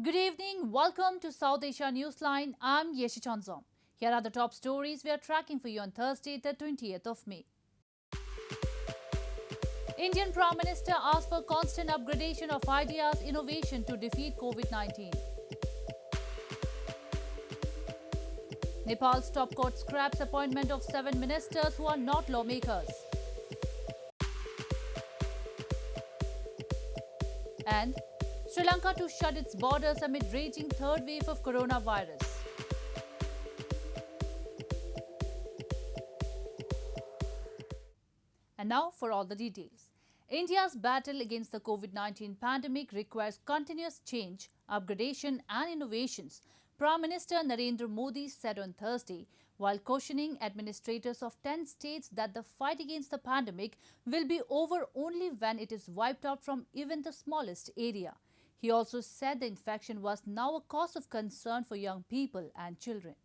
Good evening. Welcome to South Asia Newsline. I'm Yeshi Chanzom. Here are the top stories we are tracking for you on Thursday, the 20th of May. Indian Prime Minister asked for constant upgradation of ideas, innovation to defeat COVID-19. Nepal's top court scraps appointment of 7 ministers who are not lawmakers. And Sri Lanka to shut its borders amid raging third wave of coronavirus. And now for all the details. India's battle against the COVID-19 pandemic requires continuous change, upgradation and innovations, Prime Minister Narendra Modi said on Thursday, while cautioning administrators of 10 states that the fight against the pandemic will be over only when it is wiped out from even the smallest area. He also said the infection was now a cause of concern for young people and children.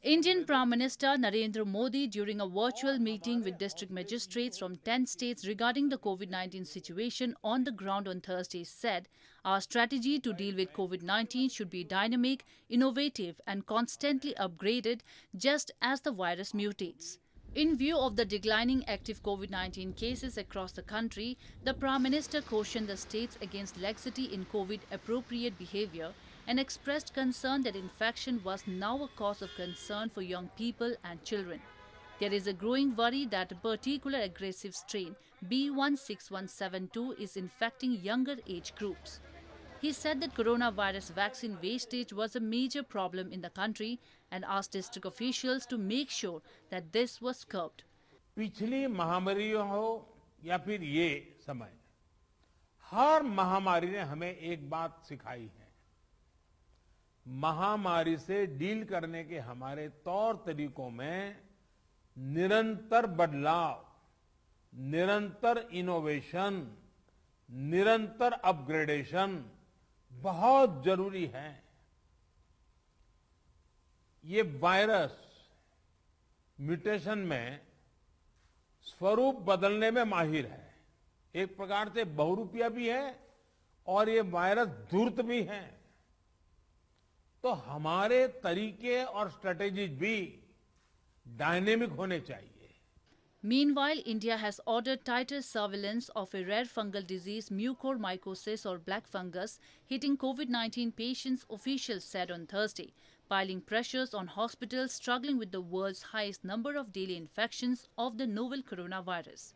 Indian Prime Minister Narendra Modi, during a virtual meeting with district magistrates from 10 states regarding the COVID-19 situation on the ground on Thursday, said, "Our strategy to deal with COVID-19 should be dynamic, innovative and constantly upgraded just as the virus mutates." In view of the declining active COVID-19 cases across the country, the Prime Minister cautioned the states against laxity in COVID-appropriate behavior and expressed concern that infection was now a cause of concern for young people and children. There is a growing worry that a particular aggressive strain, B16172, is infecting younger age groups. He said that coronavirus vaccine wastage was a major problem in the country and asked district officials to make sure that this was curbed. पिछली महामारियों हो या फिर ये समय, हर महामारी ने हमें एक बात सिखाई है। महामारी से डील करने के हमारे तौर तरीकों में निरंतर बदलाव, निरंतर इनोवेशन, निरंतर अपग्रेडेशन बहुत जरूरी है। ये वायरस म्यूटेशन में स्वरूप बदलने में माहिर है। एक प्रकार से बहुरूपिया भी है और ये वायरस धूर्त भी है। तो हमारे तरीके और स्ट्रेटेजीज भी डायनेमिक होने चाहिए। Meanwhile, India has ordered tighter surveillance of a rare fungal disease, mucormycosis or black fungus, hitting COVID-19 patients, officials said on Thursday, piling pressures on hospitals struggling with the world's highest number of daily infections of the novel coronavirus.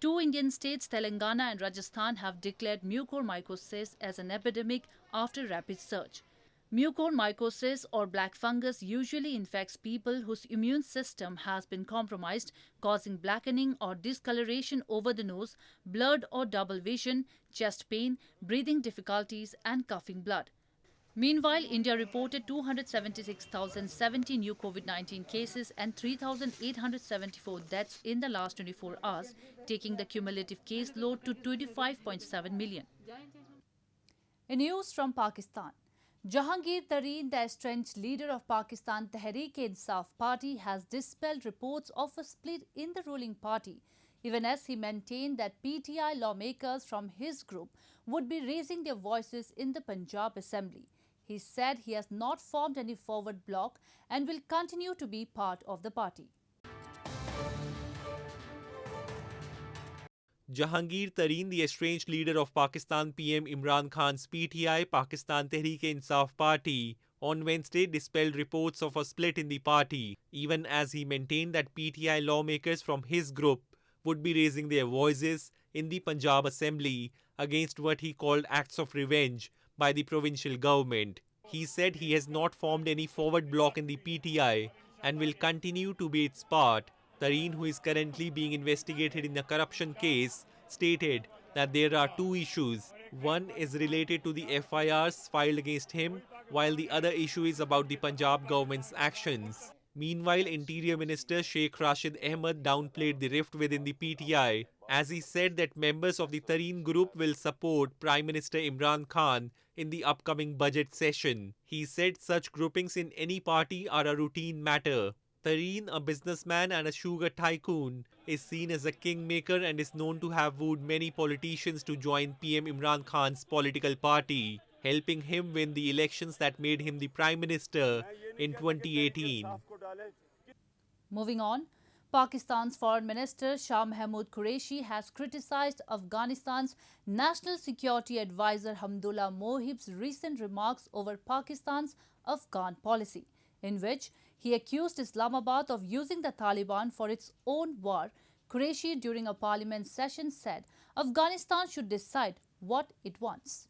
Two Indian states, Telangana and Rajasthan, have declared mucormycosis as an epidemic after rapid surge. Mucormycosis or black fungus usually infects people whose immune system has been compromised, causing blackening or discoloration over the nose, blurred or double vision, chest pain, breathing difficulties and coughing blood. Meanwhile, India reported 276,070 new COVID-19 cases and 3,874 deaths in the last 24 hours, taking the cumulative case load to 25.7 million. In news from Pakistan, Jahangir Tareen, the estranged leader of Pakistan Tehreek-e-Insaf Party, has dispelled reports of a split in the ruling party, even as he maintained that PTI lawmakers from his group would be raising their voices in the Punjab Assembly. He said he has not formed any forward bloc and will continue to be part of the party. Jahangir Tareen, the estranged leader of Pakistan PM Imran Khan's PTI, Pakistan Tehreek-e-Insaf Party, on Wednesday dispelled reports of a split in the party, even as he maintained that PTI lawmakers from his group would be raising their voices in the Punjab Assembly against what he called acts of revenge by the provincial government. He said he has not formed any forward bloc in the PTI and will continue to be its part. Tareen, who is currently being investigated in a corruption case, stated that there are two issues. One is related to the FIRs filed against him, while the other issue is about the Punjab government's actions. Meanwhile, Interior Minister Sheikh Rashid Ahmed downplayed the rift within the PTI, as he said that members of the Tareen group will support Prime Minister Imran Khan in the upcoming budget session. He said such groupings in any party are a routine matter. Tareen, a businessman and a sugar tycoon, is seen as a kingmaker and is known to have wooed many politicians to join PM Imran Khan's political party, helping him win the elections that made him the Prime Minister in 2018. Moving on, Pakistan's Foreign Minister Shah Mahmood Qureshi has criticized Afghanistan's National Security Advisor Hamdullah Mohib's recent remarks over Pakistan's Afghan policy, in which he accused Islamabad of using the Taliban for its own war. Qureshi, during a parliament session, said Afghanistan should decide what it wants.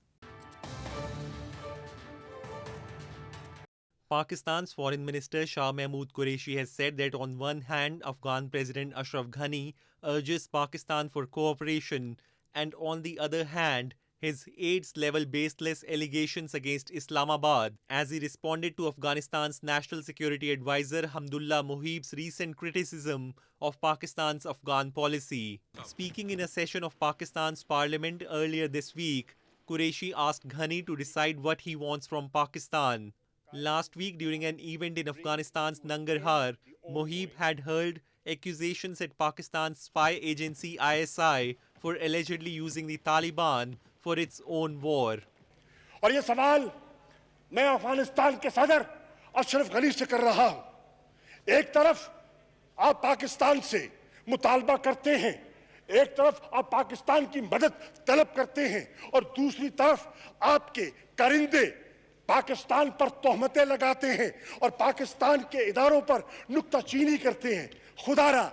Pakistan's Foreign Minister Shah Mahmood Qureshi has said that on one hand, Afghan President Ashraf Ghani urges Pakistan for cooperation, and on the other hand, his aides level baseless allegations against Islamabad as he responded to Afghanistan's National Security Advisor Hamdullah Mohib's recent criticism of Pakistan's Afghan policy. Speaking in a session of Pakistan's parliament earlier this week, Qureshi asked Ghani to decide what he wants from Pakistan. Last week, during an event in Afghanistan's Nangarhar, Mohib had hurled accusations at Pakistan's spy agency ISI for allegedly using the Taliban for its own war. और ये सवाल मैं अफगानिस्तान के सदर अशरफ गनी से कर रहा हूं। एक तरफ आप पाकिस्तान से मुतालबा करते हैं, एक तरफ आप पाकिस्तान की मदद तलब करते हैं और दूसरी तरफ आपके करिंदे पाकिस्तान पर तोहमतें लगाते हैं और पाकिस्तान के इदारों पर नुक्ताचीनी करते हैं। खुदारा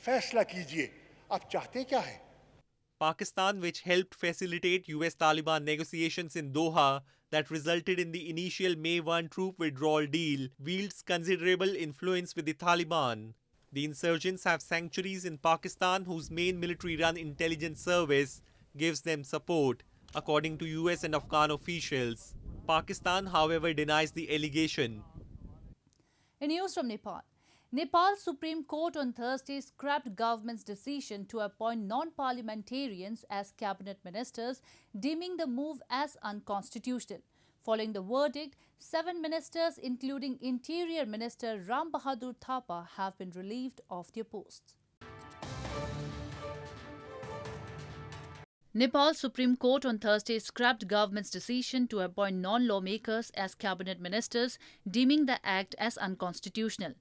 फैसला कीजिए, आप चाहते क्या हैं? Pakistan, which helped facilitate US-Taliban negotiations in Doha that resulted in the initial May 1 troop withdrawal deal, wields considerable influence with the Taliban. The insurgents have sanctuaries in Pakistan whose main military-run intelligence service gives them support, according to US and Afghan officials. Pakistan, however, denies the allegation. In news from Nepal, Nepal's Supreme Court on Thursday scrapped government's decision to appoint non-parliamentarians as cabinet ministers, deeming the move as unconstitutional. Following the verdict, 7 ministers, including Interior Minister Ram Bahadur Thapa, have been relieved of their posts. Nepal's Supreme Court on Thursday scrapped government's decision to appoint non-lawmakers as cabinet ministers, deeming the act as unconstitutional.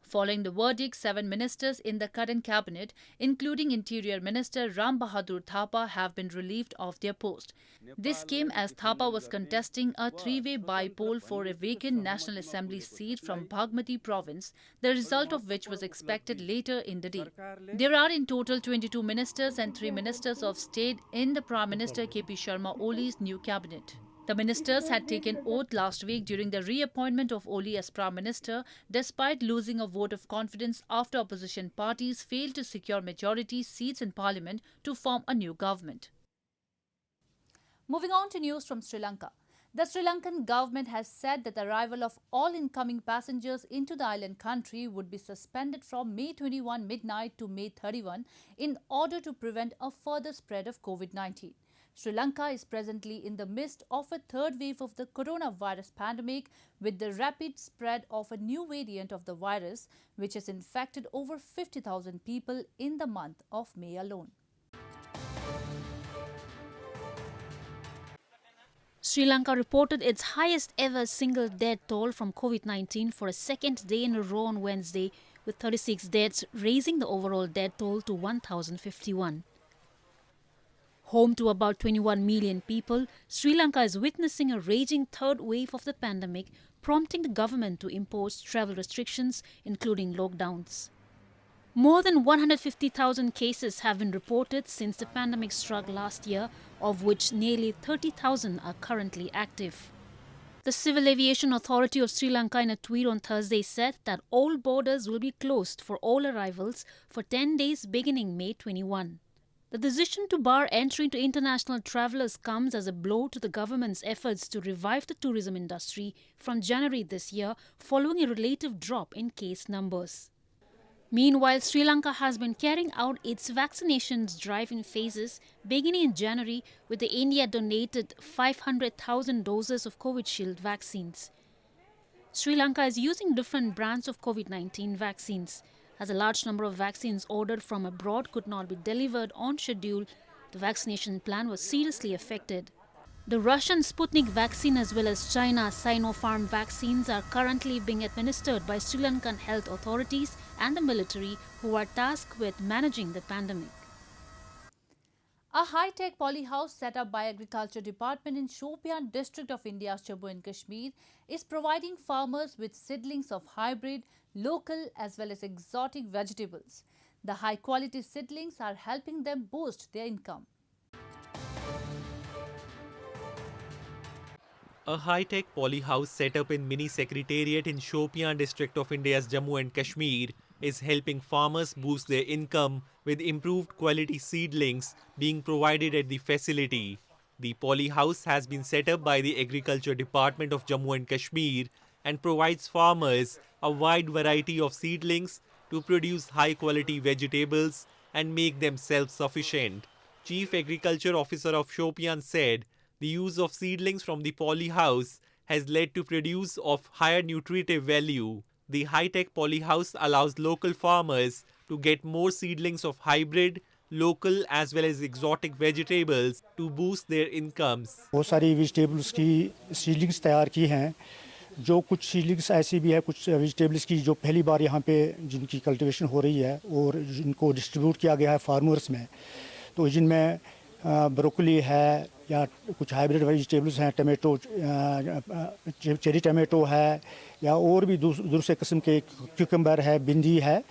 Following the verdict, 7 ministers in the current cabinet, including Interior Minister Ram Bahadur Thapa, have been relieved of their post. This came as Thapa was contesting a 3-way by-poll for a vacant National Assembly seat from Bagmati province, the result of which was expected later in the day. There are in total 22 ministers and 3 ministers of state in the Prime Minister KP Sharma Oli's new cabinet. The ministers had taken oath last week during the reappointment of Oli as Prime Minister, despite losing a vote of confidence after opposition parties failed to secure majority seats in Parliament to form a new government. Moving on to news from Sri Lanka. The Sri Lankan government has said that the arrival of all incoming passengers into the island country would be suspended from May 21 midnight to May 31 in order to prevent a further spread of COVID-19. Sri Lanka is presently in the midst of a third wave of the coronavirus pandemic, with the rapid spread of a new variant of the virus, which has infected over 50,000 people in the month of May alone. Sri Lanka reported its highest ever single death toll from COVID-19 for a second day in a row on Wednesday, with 36 deaths, raising the overall death toll to 1,051. Home to about 21 million people, Sri Lanka is witnessing a raging third wave of the pandemic, prompting the government to impose travel restrictions, including lockdowns. More than 150,000 cases have been reported since the pandemic struck last year, of which nearly 30,000 are currently active. The Civil Aviation Authority of Sri Lanka in a tweet on Thursday said that all borders will be closed for all arrivals for 10 days beginning May 21. The decision to bar entry into international travellers comes as a blow to the government's efforts to revive the tourism industry from January this year, following a relative drop in case numbers. Meanwhile, Sri Lanka has been carrying out its vaccinations drive in phases, beginning in January, with the India donated 500,000 doses of Covishield vaccines. Sri Lanka is using different brands of COVID-19 vaccines. As a large number of vaccines ordered from abroad could not be delivered on schedule, the vaccination plan was seriously affected. The Russian Sputnik vaccine as well as China's Sinopharm vaccines are currently being administered by Sri Lankan health authorities and the military, who are tasked with managing the pandemic. A high-tech polyhouse set up by Agriculture Department in Shopian district of India's Jammu and Kashmir is providing farmers with seedlings of hybrid, local as well as exotic vegetables. The high-quality seedlings are helping them boost their income. A high-tech polyhouse set up in mini secretariat in Shopian district of India's Jammu and Kashmir is helping farmers boost their income with improved quality seedlings being provided at the facility. The polyhouse has been set up by the Agriculture Department of Jammu and Kashmir and provides farmers a wide variety of seedlings to produce high-quality vegetables and make them self-sufficient. Chief Agriculture Officer of Shopian said the use of seedlings from the polyhouse has led to produce of higher nutritive value. The high-tech polyhouse allows local farmers to get more seedlings of hybrid, local as well as exotic vegetables to boost their incomes. बहुत सारी vegetables की seedlings तैयार की हैं, जो कुछ seedlings ऐसी भी है, कुछ वेजिटेबल्स की जो पहली बार यहाँ पे जिनकी कल्टीवेशन हो रही है और जिनको डिस्ट्रीब्यूट किया गया है फार्मर्स में, तो जिनमें ब्रोकली है या कुछ हाइब्रिड वेजिटेबल्स हैं, टमाटो, चेरी टमाटो है या और भी दूसरे किस्म के क्यूकम्बर है, भिंडी है।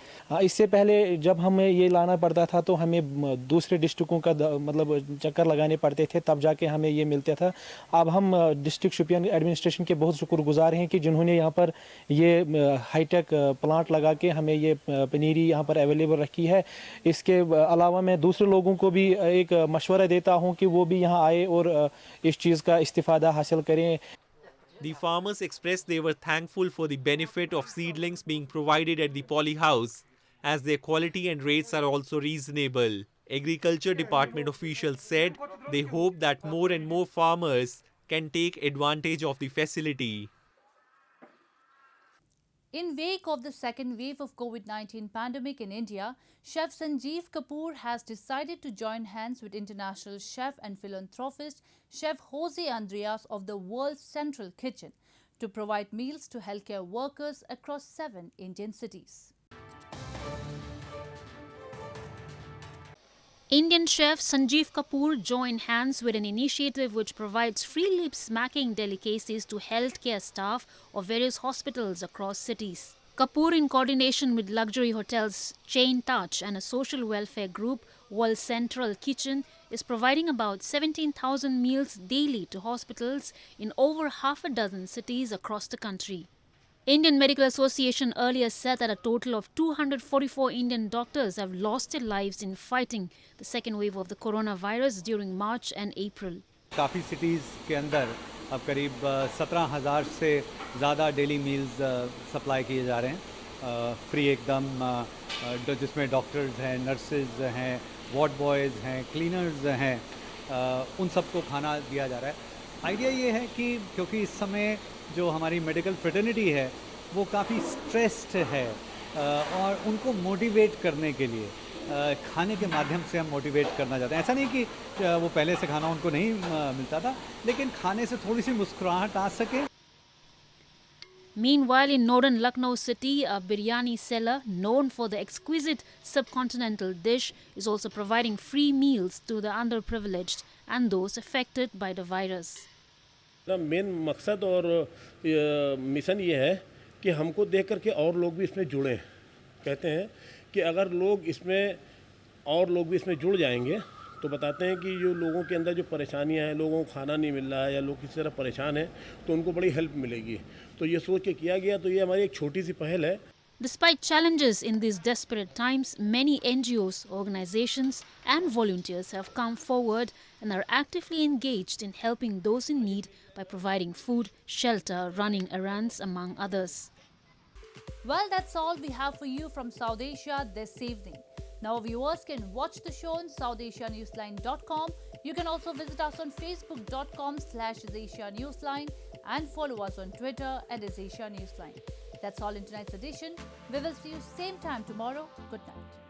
इससे पहले जब हमें ये लाना पड़ता था तो हमें दूसरे डिस्ट्रिक्टों का मतलब चक्कर लगाने पड़ते थे, तब जाके हमें ये मिलता था। अब हम डिस्ट्रिक्ट शोपियान एडमिनिस्ट्रेशन के बहुत शुक्रगुजार हैं कि जिन्होंने यहाँ पर ये हाईटेक प्लांट लगा के हमें ये पनीरी यहाँ पर अवेलेबल रखी है। इसके अलावा मैं दूसरे लोगों को भी एक मशवरा देता हूँ कि वो भी यहाँ आए और इस चीज़ का इस्तिफादा हासिल करें। The farmers expressed they were thankful for the benefit of seedlings being provided at the polyhouse, as their quality and rates are also reasonable. Agriculture Department officials said they hope that more and more farmers can take advantage of the facility. In wake of the second wave of COVID-19 pandemic in India, Chef Sanjeev Kapoor has decided to join hands with international chef and philanthropist Chef Jose Andreas of the World's Central Kitchen to provide meals to healthcare workers across 7 Indian cities. Indian chef Sanjeev Kapoor joined hands with an initiative which provides free lip-smacking delicacies to healthcare staff of various hospitals across cities. Kapoor, in coordination with luxury hotels Chain Touch and a social welfare group, World Central Kitchen, is providing about 17,000 meals daily to hospitals in over half a dozen cities across the country. Indian Medical Association earlier said that a total of 244 Indian doctors have lost their lives in fighting the second wave of the coronavirus during March and April. काफ़ी cities के अंदर अब करीब 17,000 से ज़्यादा daily meals supply किए जा रहे हैं, फ्री एकदम, जिसमें डॉक्टर्स हैं, नर्सेज हैं, वार्ड बॉयज़ हैं, क्लीनर्स हैं, उन सबको खाना दिया जा रहा है। आइडिया ये है कि क्योंकि इस समय जो हमारी मेडिकल फ्रेटर्निटी है वो काफ़ी स्ट्रेस्ड है और उनको मोटिवेट करने के लिए खाने के माध्यम से हम मोटिवेट करना चाहते हैं। ऐसा नहीं कि वो पहले से खाना उनको नहीं मिलता था, लेकिन खाने से थोड़ी सी मुस्कुराहट आ सके। Meanwhile, in northern Lucknow city, a biryani seller known for the exquisite subcontinental dish is also providing free meals to the underprivileged and those affected by the virus. Main मकसद और मिशन ये है कि हमको देख करके और लोग भी इसमें जुड़ें। कहते हैं कि अगर लोग इसमें और लोग भी इसमें जुड़ जाएंगे तो बताते हैं कि जो लोगों के अंदर जो परेशानियां हैं, लोगों को खाना नहीं मिल रहा है या लोग किसी तरह परेशान हैं, तो उनको बड़ी हेल्प मिलेगी। तो ये सोच के किया गया, तो ये हमारी एक छोटी सी पहल है। Despite challenges in these desperate times, many NGOs, organizations and volunteers have come forward and are actively engaged in helping those in need by providing food, shelter, running errands, among others. Well, that's all we have for you from South Asia this evening. Now viewers can watch the show on SouthAsiaNewsline.com. You can also visit us on Facebook.com/AsiaNewsline and follow us on Twitter @Asia Newsline. That's all in tonight's edition. We will see you same time tomorrow. Good night.